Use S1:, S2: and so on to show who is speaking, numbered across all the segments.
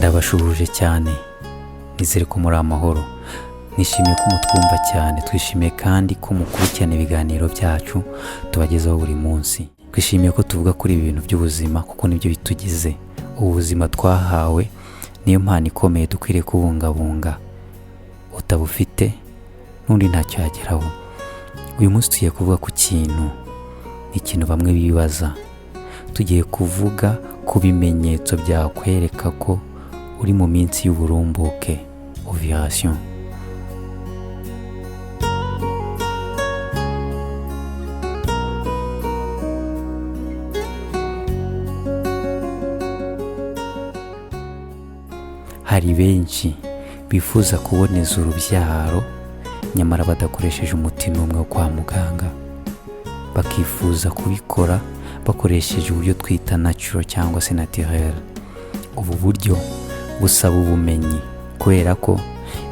S1: ndabashuhuje cyane, nizere ko muri amahoro. Nishimiye ko mutwumva cyane, twishimiye kandi ko mukurikirana ibiganiro byacu tubagezaho buri munsi. Twishimiye ko tuvuga kuri ibi bintu by'ubuzima kuko nibyo bitugize. Ubuzima twahawe niyo mpano ikomeye dukwiriye kubungabunga. Utabufite n'undi ntacyo yageraho. Uyu munsi tugiye kuvuga ku kintu, ikintu bamwe bibaza. Tugiye kuvuga ku bimenyetso byakwereka ko uri mu minsi y'uburumbuke, ovulation. Hari benshi bifuza kuboneza urubyaro nyamara badakoresheje umuti n'umwe wo kwa muganga. Bakifuza kubikora bakoresheje uburyo twita natural cyangwa se naturel. Ubu buryo busaba ubumenyi, kubera ko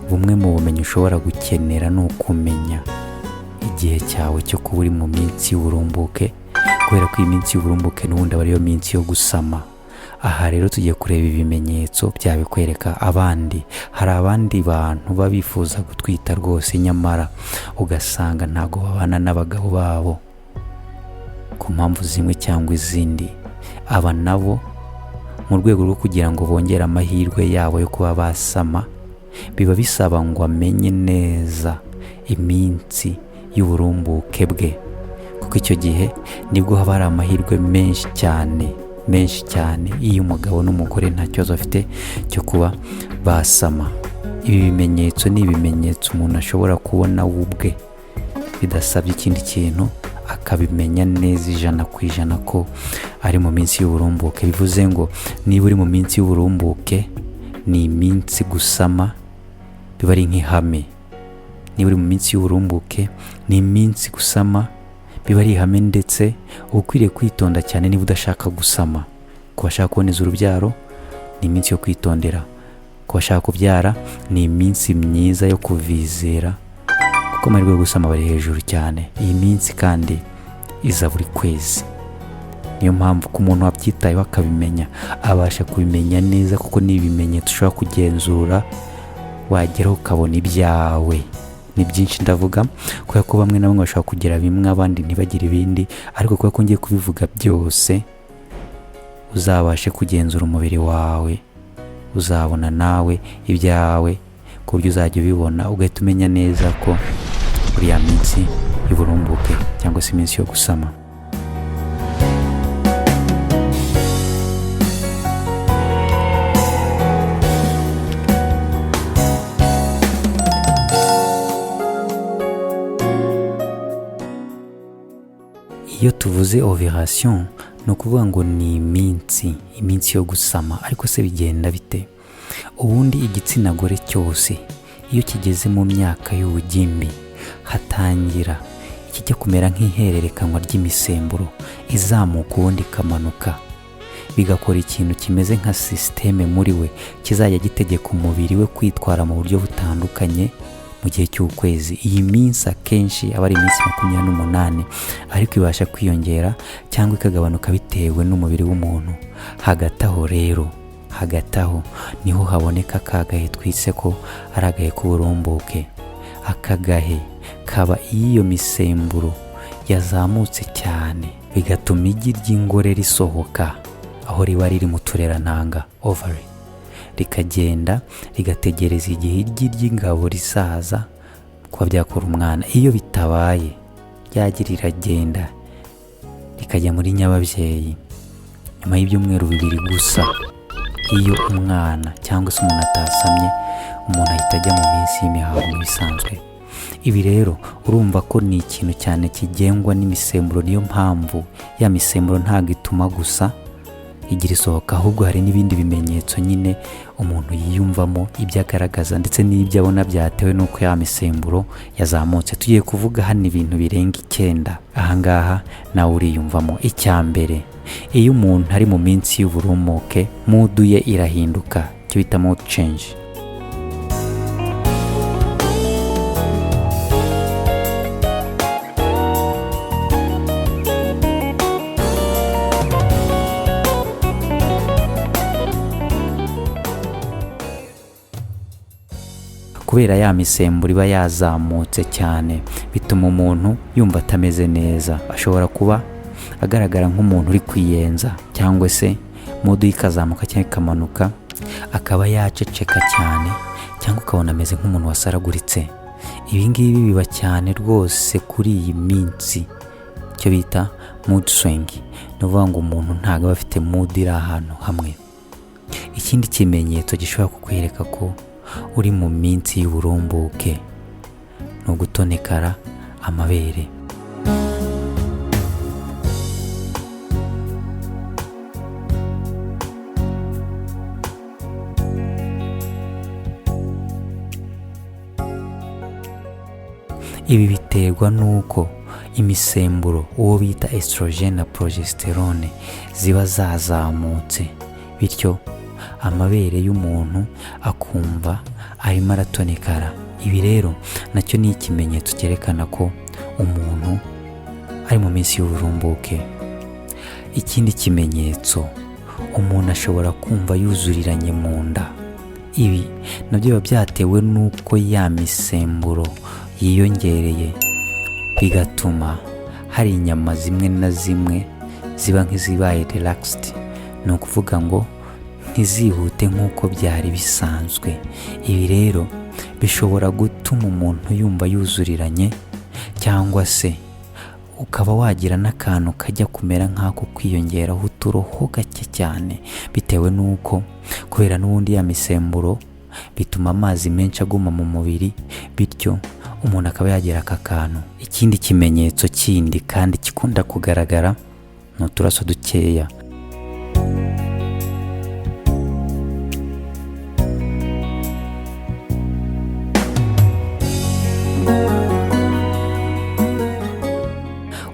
S1: bumwe mu bumenyi ushobora gukenera ni ukumenya igihe cyawe cyo kuba uri mu minsi y'uburumbuke, kubera ko iyi minsi y'uburumbuke n'ubundi aba ariyo minsi yo gusama. Aha rero tugiye kureba ibimenyetso byabikwereka abandi. Hari abandi bantu babifuza gutwita rwose nyamara ugasanga ntago babana n'abagabo babo ku mpamvu zimwe cyangwa izindi. Aba nabo mu rwego rwo kugira ngo bongere amahirwe yabo yo kuba basama, biba bisaba ngo amenye neza iminsi y'uburumbuke bwe, kuko icyo gihe nibwo haba hari amahirwe menshi cyane iyo umugabo n'umugore nta kibazo bafite cyo kuba basama. Ibi bimenyetso ni ibimenyetso umuntu ashobora kubona we ubwe bidasabye ikindi kintu, akabimenya neza 100% ko ari mu minsi y'uburumbuke. Bivuze ngo niba uri mu minsi y'uburumbuke, ni iminsi gusama biba ari nk'ihame. Niba uri mu minsi y'uburumbuke, ni iminsi gusama biba ari ihame, ndetse ukwiriye kwitonda cyane niba udashaka gusama. Ku bashaka kuboneza urubyaro ni iminsi yo kwitondera, ku bashaka kubyara ni iminsi myiza yo kuvizera, kuko amahirwe yo gusama bari hejuru cyane. Iyi minsi kandi iza buri kwezi. Niyo mpamvu ko umuntu wabyitayeho akabimenya abasha kubimenya neza, kuko ni ibimenyetso ushobora kugenzura wageraho ukabona ibyawe. Ni byinshi ndavuga, kubera ko bamwe na bamwe bashobora kugira bimwe abandi ntibagire ibindi, ariko kubera ko ngiye kubivuga byose uzabashe kugenzura umubiri wawe, uzabona nawe ibyawe ku buryo uzajya ubibona ugahita umenya neza ko uriya minsi y'uburumbuke cyangwa se iminsi yo gusama. Iyo tuvuze ovulation ni ukuvuga ngo ni iminsi yo gusama. Ariko se bigenda bite? Ubundi igitsina gore cyose iyo kigeze mu myaka y'ubugimbi hatangira ikijya kumera nk'ihererekanwa ry'imisemburo izamuka ubundi ikamanuka, bigakora ikintu kimeze nka systeme muri we kizajya gitegeka umubiri we kwitwara mu buryo butandukanye mu gihe cy'ukwezi. Iyi minsi akenshi aba ari iminsi 28, ariko ibasha kwiyongera cyangwa ikagabanuka bitewe n'umubiri w'umuntu. Hagati aho niho haboneka akagahe twise ko ari agahe k'uburumbuke. Akagahe kaba iyo misemburo yazamutse cyane, bigatuma igi ry'ingore risohoka aho riba riri mu turerantanga, ovary, rikagenda rigategereza igihe igi ry'ingabo risaza kuba byakora umwana. Iyo bitabaye ryagira riragenda rikajya muri nyababyeyi nyuma y'ibyumweru 2 gusa. Iyo umwana cyangwa se umuntu atasamye, umuntu ahita ajya mu minsi y'imihango bisanzwe. Ibi rero urumva ko ni ikintu cyane kigengwa n'imisemburo. Niyo mpamvu ya misemburo ntabwo ituma gusa igira isohoka, ahubwo hari n'ibindi bimenyetso nyine umuntu yiyumvamo, ibyo agaragaza ndetse n'ibyo abona byatewe n'uko ya misemburo yazamutse. Tugiye kuvuga hano ibintu birenga 9. Ahangaha nawe uriyumvamo. Icya mbere, iyo umuntu ari mu minsi y'uburumbuke, mood ye irahinduka, icyo bita mood change. kubera ya misemburo iba yazamutse cyane bituma umuntu yumva atameze neza. Ashobora kuba agaragara nk'umuntu uri kwiyenza, cyangwa se mood ikazamuka cyangwa ikamanuka, akaba yaceceka cyane, cyangwa ukabona ameze nk'umuntu wasaraguritse. Ibi ngibi biba cyane rwose kuri iyi minsi, icyo bita mood swing. Ni ukuvuga ngo umuntu ntabwo aba afite mood iri ahantu hamwe. Ikindi kimenyetso gishobora kukwereka ko uri mu minsi y'uburumbuke ni ugutonekara amabere. Ibi biterwa n'uko imisemburo uwo bita estrogen na progesterone ziba zazamutse, bityo amabere y'umuntu akumva arimo aratonekara. Ibi rero nacyo ni ikimenyetso cyerekana ko umuntu ari mu minsi y'uburumbuke. Ikindi kimenyetso, umuntu ashobora kumva yuzuriranye mu nda. Ibi nabyo biba byatewe n'uko ya misemburo yiyongereye, bigatuma hari inyama zimwe na zimwe ziba nk'izibaye relaxed. Ni ukuvuga ngo ntizihute nk'uko byari bisanzwe. Ibi rero bishobora gutuma umuntu yumva yuzuriranye, cyangwa se ukaba wagira n'akantu kajya kumera nk'ako kwiyongeraho uturoho gake cyane, bitewe n'uko kubera n'ubundi ya misemburo bituma amazi menshi aguma mu mubiri, bityo umuntu akaba yagira aka kantu. Ikindi kimenyetso kindi kandi gikunda kugaragara ni uturaso dukeya.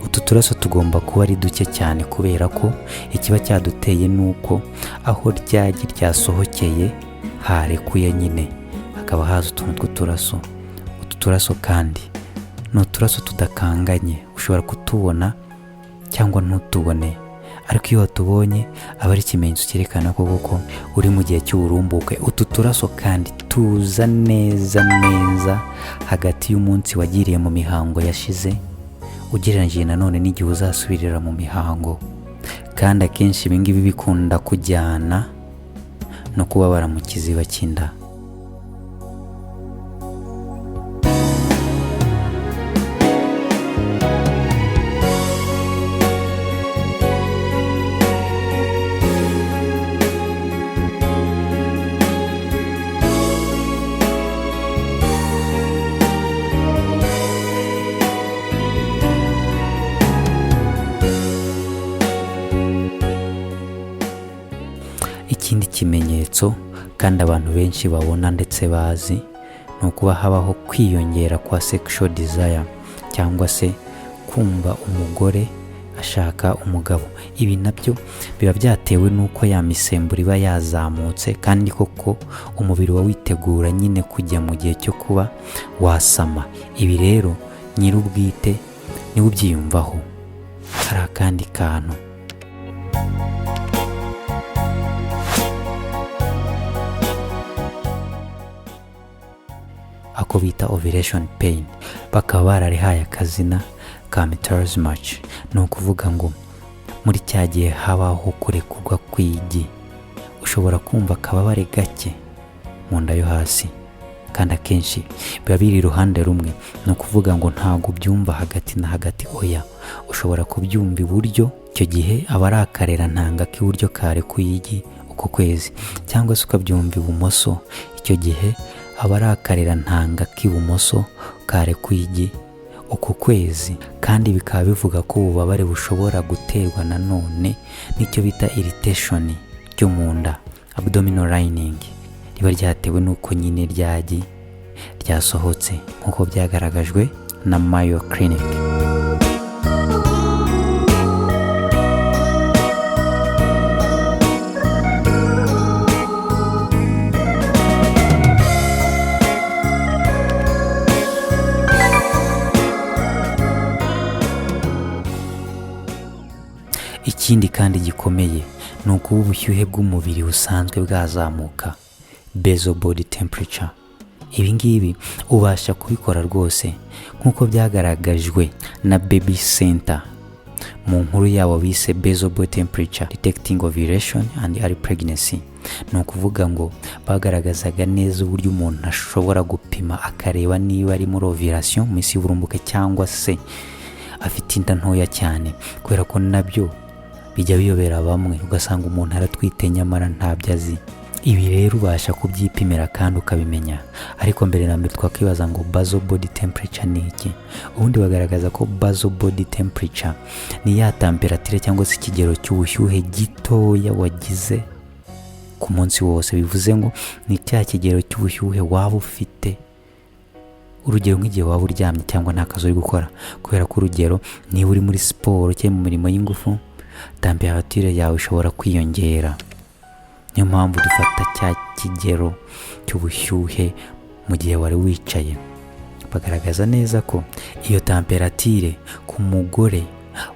S1: Utu turaso tugomba kuba ari duke cyane, kubera ko ikiba cyaduteye nuko aho ryagi ryasohokeye harekuye nyine, hakaba haza utuntu tw'uturaso. Utu turaso kandi ni uturaso tudakanganye, ushobora kutubona cyangwa ntutubone, ariko iyo watubonye aba ari ikimenyetso cyerekana ko koko uri mu gihe cy'uburumbuke. Utu turaso kandi tuza neza neza hagati y'umunsi wagiriye mu mihango yashize ugereranyije nanone n'igihe uzasubirira mu mihango, kandi akenshi ibi ngibi bikunda kujyana no kubabara mu kiziba cy'inda. Ikindi kimenyetso kandi abantu benshi babona ndetse bazi ni ukuba habaho kwiyongera kwa sexual desire, cyangwa se kumva umugore ashaka umugabo. Ibi nabyo biba byatewe n'uko ya misemburo iba yazamutse, kandi koko umubiri wa witegura nyine kujya mu gihe cyo kuba wasama. Ibi rero nyir'ubwite niwe ubyiyumvaho. Hari akandi kantu, ako bita ovulation pain, bakaba bararihaye akazina ka Meatters March. Ni ukuvuga ngo muri cya gihe habaho kurekurwa kw'igi, ushobora kumva akababare gake mu nda yo hasi, kandi akenshi biba biri iruhande rumwe. Ni ukuvuga ngo ntabwo byumva hagati na hagati, oya, ushobora kubyumva iburyo, icyo gihe aba ari akarera ntanga k'iburyo karekuye igi uko kwezi, cyangwa se ukabyumva ibumoso, icyo gihe aba ari akarera ntanga k'ibumoso karekuye igi uko kwezi. Kandi bikaba bivuga ko ububabare bushobora guterwa nanone n'icyo bita irritation ryo mu nda, abdominal lining, riba ryatewe n'uko nyine ryagi ryasohotse, nk'uko byagaragajwe na Mayo Clinic. Ikindi kandi gikomeye ni ukuba ubushyuhe bw'umubiri busanzwe bwazamuka, basal body temperature. Ibi ngibi ubasha kubikora rwose nk'uko byagaragajwe na Baby Center mu nkuru yabo bise Basal Body Temperature Detecting Ovulation and Early Pregnancy. Ni ukuvuga ngo bagaragazaga neza uburyo umuntu ashobora gupima akareba niba ari muri ovulation mu isi y'uburumbuke cyangwa se afite inda ntoya cyane, kubera ko nabyo bijya biyobera bamwe ugasanga umuntu aratwite nyamara ntabyo azi. Ibi rero ubasha kubyipimira kandi ukabimenya. Ariko mbere na mbere twakwibaza ngo basal body temperature ni iki? Ubundi bagaragaza ko basal body temperature ni ya temperature cyangwa se ikigero cy'ubushyuhe gitoya wagize ku munsi wose. Bivuze ngo ni cya kigero cy'ubushyuhe waba ufite, urugero nk'igihe waba uryamye cyangwa nta kazi uri gukora, kubera ko urugero niba uri muri siporo cyangwa mu mirimo y'ingufu, temperature yawe ishobora kwiyongera. Niyo mpamvu dufata cya kigero cy'ubushyuhe mu gihe wari wicaye. Bagaragaza neza ko iyo temperature ku mugore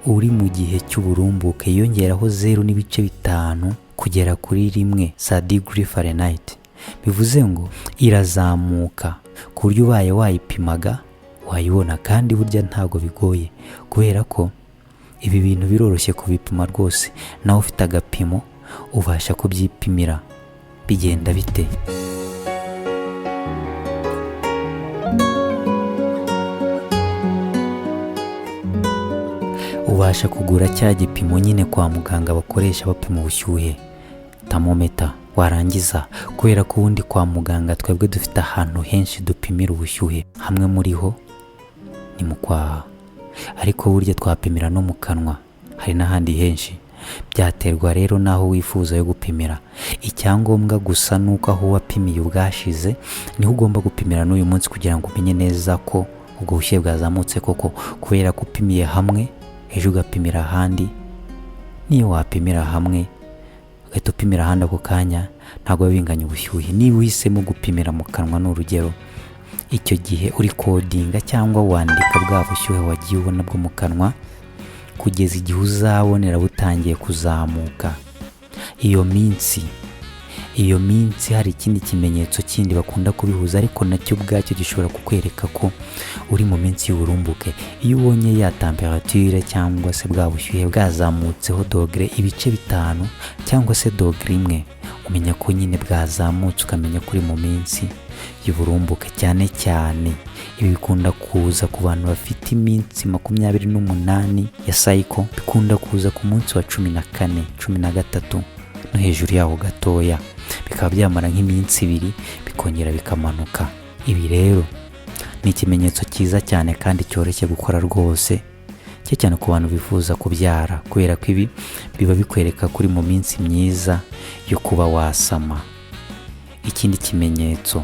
S1: uri mu gihe cy'uburumbuke yiyongeraho 0.5 kugera kuri 1 degree Fahrenheit. Bivuze ngo irazamuka ku buryo ubaye wayipimaga wayibona, kandi burya ntago bigoye kubera ko ibi bintu biroroshye kubipima rwose. Nawe ufite agapimo ubasha kubyipimira. Bigenda bite? Ubasha kugura cya gipimo nyine kwa muganga bakoresha bapima ubushyuhe, thermometer. Warangiza, kubera ko ubundi kwa muganga twebwe dufite ahantu henshi dupimira ubushyuhe, hamwe muri ho ni mu kwaha, ariko burya twapimira no mu kanwa, hari n'ahandi henshi. Byaterwa rero naho wifuza yo gupimira. Icyangombwa gusa nuko aho wapimiye ubwashize niho ugomba gupimira n'uyu munsi kugira ngo umenye neza ko ubwo bushyuhe bwazamutse koko, kubera ko upimiye hamwe ejo ugapimira ahandi. Niyo wapimira hamwe ugahita upimira ahandi ako kanya ntabwo binganya ubushyuhe. Niba uhisemo gupimira mu kanwa n'urugero, icyo gihe uri kodinga cyangwa wandika bwa bushyuhe wagiye ubona bwo mu kanwa kugeza igihe uzabonera butangiye kuzamuka. Iyo minsi hari ikindi kimenyetso kindi bakunda kubihuza, ariko nacyo ubwacyo gishobora kukwereka ko uri mu minsi y'uburumbuke. Iyo ubonye ya temperature cyangwa se bwa bushyuhe bwazamutseho dogere 5 cyangwa se dogere 1, umenya ko nyine bwazamutse, ukamenya ko uri mu minsi y'uburumbuke. Cyane cyane ibi bikunda kuza ku bantu bafite iminsi 28 ya cycle, bikunda kuza ku munsi wa 14, 13 no hejuru yaho gatoya, bikaba byamara nk'iminsi 2 bikongera bikamanuka. Ibi rero ni ikimenyetso cyiza cyane kandi cyoroshye gukora rwose, cyane ku bantu bifuza kubyara, kubera ko ibi biba bikwereka kuri mu minsi myiza yo kuba wasama. Ikindi kimenyetso,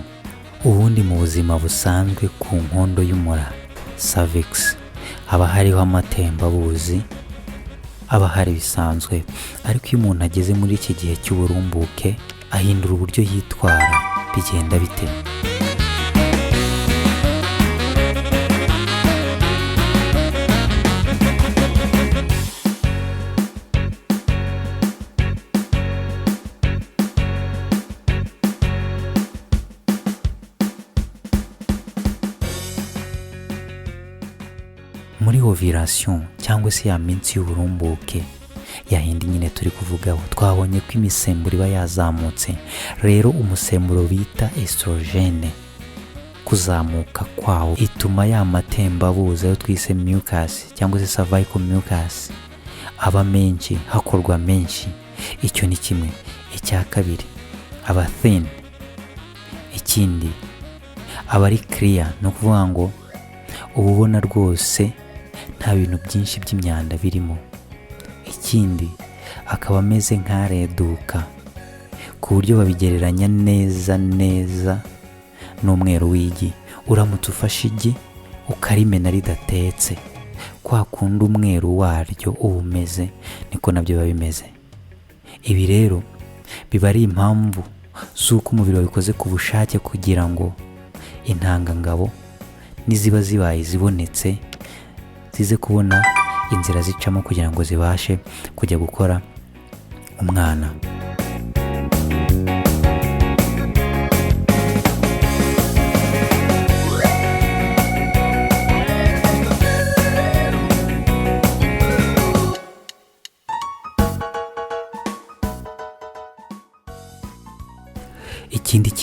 S1: ubundi mu buzima busanzwe ku nkondo y'umura cervix haba hariho amatembabuzi, aba hari bisanzwe, ariko iyo umuntu ageze muri iki gihe cy'uburumbuke ahindura uburyo yitwara. Bigenda bite? Muri ovulation cyangwa se ya minsi y'uburumbuke yahindi nyine turi kuvugaho, twabonye ko imisemburo iba yazamutse. Rero umusemburo bita estrogene kuzamuka kwawo ituma ya matembabuzi ayo twise mucus cyangwa se cervical mucus aba menshi, hakorwa menshi. Icyo ni kimwe. Icya kabiri, aba thin. Ikindi, aba ari clear, no kuvuga ngo uba ubona rwose nta bintu byinshi by'imyanda birimo. Ikindi, akaba ameze nk'areduka ku buryo babigereranya neza n'umweru w'igi. Uramutse ufashe igi ukarimena ridatetse, kwa kundi umweru waryo uba umeze, niko nabyo biba bimeze. Ibi rero biba ari impamvu z'uko umubiri wabikoze ku bushake kugira ngo intangangabo niziba zibaye zibonetse zize kubona inzira zicamo kugira ngo zibashe kujya gukora umwana.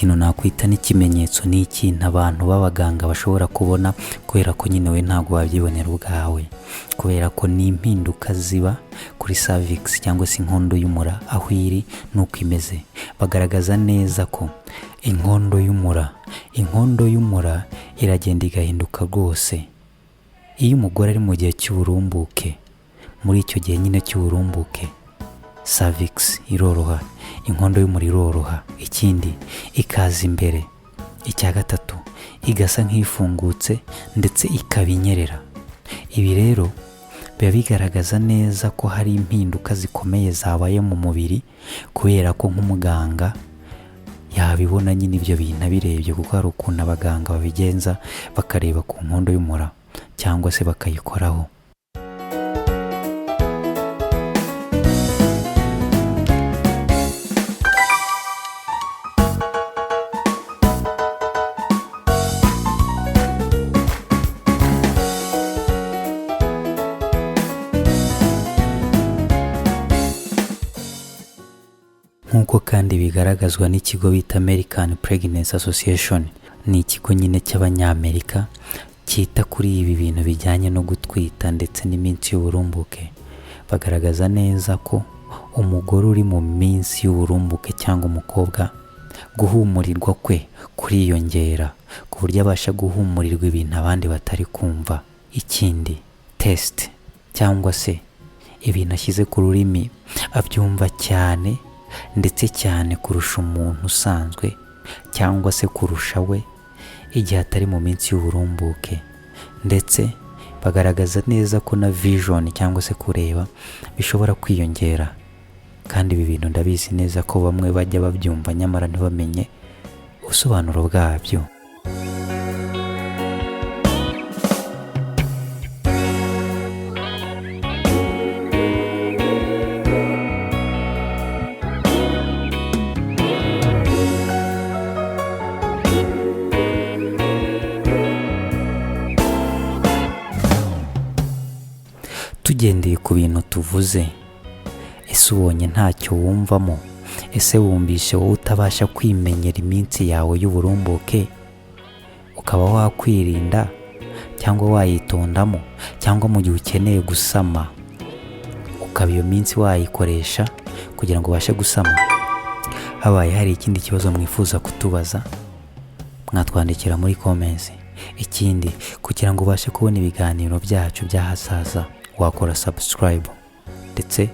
S1: ikintu nakwita n'ikimenyetso ni ikintu abantu b'abaganga bashobora kubona, kubera ko nyine we ntabwo wabyibonera ubwawe, kubera ko ni impinduka ziba kuri cervix cyangwa se inkondo y'umura aho iri nuko imeze. Bagaragaza neza ko inkondo y'umura iragenda igahinduka rwose. Iyo umugore ari mu gihe cy'uburumbuke, muri icyo gihe nyine cy'uburumbuke, cervix iroroha, inkondo y'umura iroroha, ikindi ikaza imbere, icya gatatu igasa nk'ifungutse ndetse ikaba inyerera. Ibi rero biba bigaragaza neza ko hari impinduka zikomeye zabaye mu mubiri, kubera ko nk'umuganga yabibona nyine ibyo bintu abirebye, kuko hari ukuntu abaganga babigenza bakareba ku nkondo y'umura cyangwa se bakayikoraho. Nk'uko kandi bigaragazwa n'ikigo bita American Pregnancy Association, ni ikigo nyine cy'Abanyamerika cyita kuri ibi bintu bijyanye no gutwita ndetse n'iminsi y'uburumbuke. Bagaragaza neza ko umugore uri mu minsi y'uburumbuke cyangwa umukobwa, guhumurirwa kwe kuriyongera ku buryo abasha guhumurirwa ibintu abandi batari kumva. Ikindi, test cyangwa se ibintu ashyize ku rurimi abyumva cyane ndetse cyane kurusha umuntu usanzwe cyangwa se kurusha we igihe atari mu minsi y'uburumbuke. Ndetse bagaragaza neza ko na vision cyangwa se kureba bishobora kwiyongera, kandi ibi bintu ndabizi neza ko bamwe bajya babyumva nyamara ntibamenye ubusobanuro bwabyo. Tugendeye ku bintu tuvuze, ese ubonye ntacyo wumvamo? Ese wumvishe wowe utabasha kwimenyera iminsi yawe y'uburumbuke, ukaba wakwirinda cyangwa wayitondamo, cyangwa mu gihe ukeneye gusama ukaba iyo minsi wayikoresha kugira ngo ubashe gusama? Habaye hari ikindi kibazo mwifuza kutubaza, mwatwandikira muri comments. Ikindi, kugira ngo ubashe kubona ibiganiro byacu by'ahazaza, wakora subscribe ndetse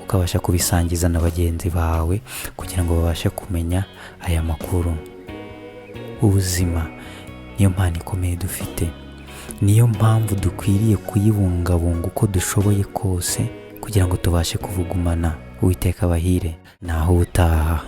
S1: ukabasha kubisangiza na bagenzi bawe kugira ngo babashe kumenya aya makuru. Ubuzima niyo mpano ikomeye dufite, niyo mpamvu dukwiriye kuyibungabunga uko dushoboye kose kugira ngo tubashe kuvugumana. Uwiteka abahire, naho utaha.